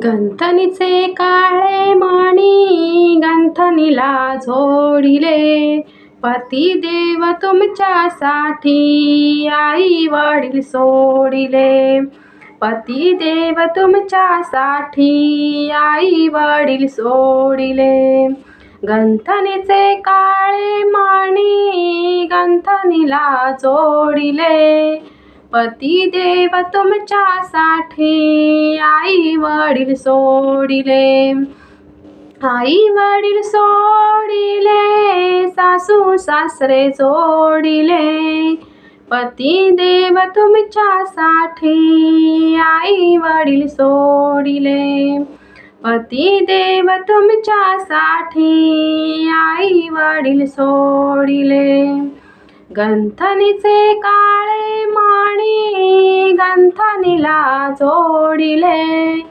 गंथनीचे काळे मणी गंथनीला जोडिले, पतिदेव तुमच्यासाठी आई वडील सोडिले. पतिदेव तुमच्यासाठी आई वडील सोडिले. गंथनीचे काळे मणी गंथनीला जोडिले, पतिदेव तुमच्यासाठी आई वडील सोडिले. आई वडील सोडिले, सासू सासरे जोडिले, पतिदेव तुमच्यासाठी आई वडील सोडिले. पतिदेव तुमच्यासाठी आई वडील सोडिले. गंथनीचे काळे मणी गंथनीला जोडिले,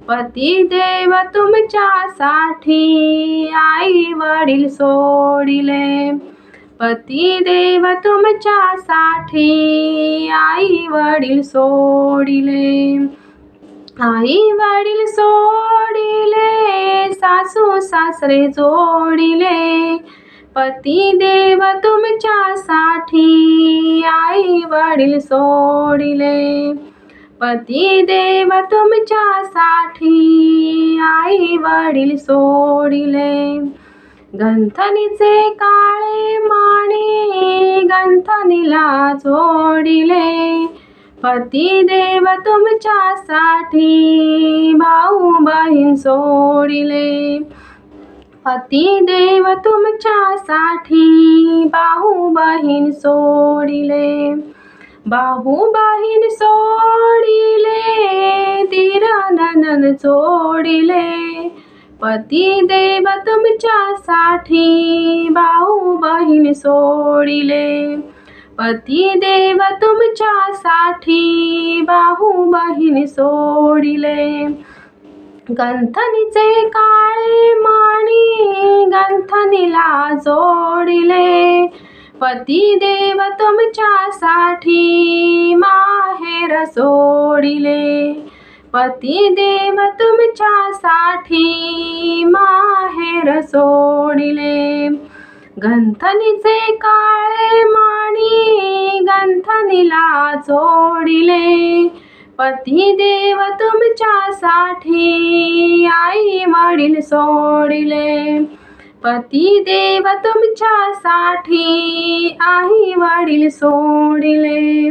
पतिदेव तुमच्यासाठी आई वडील सोडिले. पतिदेव तुमच्यासाठी आई वडील सोडिले. आई वडील सोडिले, सासू सासरे जोडिले, पतिदेव तुमच्यासाठी आई वडील सोडिले. पतिदेव तुमच्यासाठी आई वडील सोडिले. गंथनीचे काळे मणी गंथनीला जोडिले, पतिदेव तुमच्यासाठी भाऊ बहीण सोडिले. पतिदेव तुमच्यासाठी भाऊ बहीण सोडिले. भाऊ बहीण सोडिले, दीर नणंद जोडिले, पतिदेव तुमच्यासाठी भाऊ बहीण सोडिले. पतिदेव तुमच्यासाठी भाऊ बहीण सोडिले. गंथनीचे काळे मणी गंथनीला जोडिले, पतिदेव तुमच्यासाठी माहेर सोडिले. पतिदेव तुमच्यासाठी माहेर सोडिले. गंथनीचे काळे मणी गंथनीला जोडिले, पतिदेव तुमच्यासाठी आई वडील सोडिले. पतिदेव तुमच्यासाठी आई वडील सोडिले.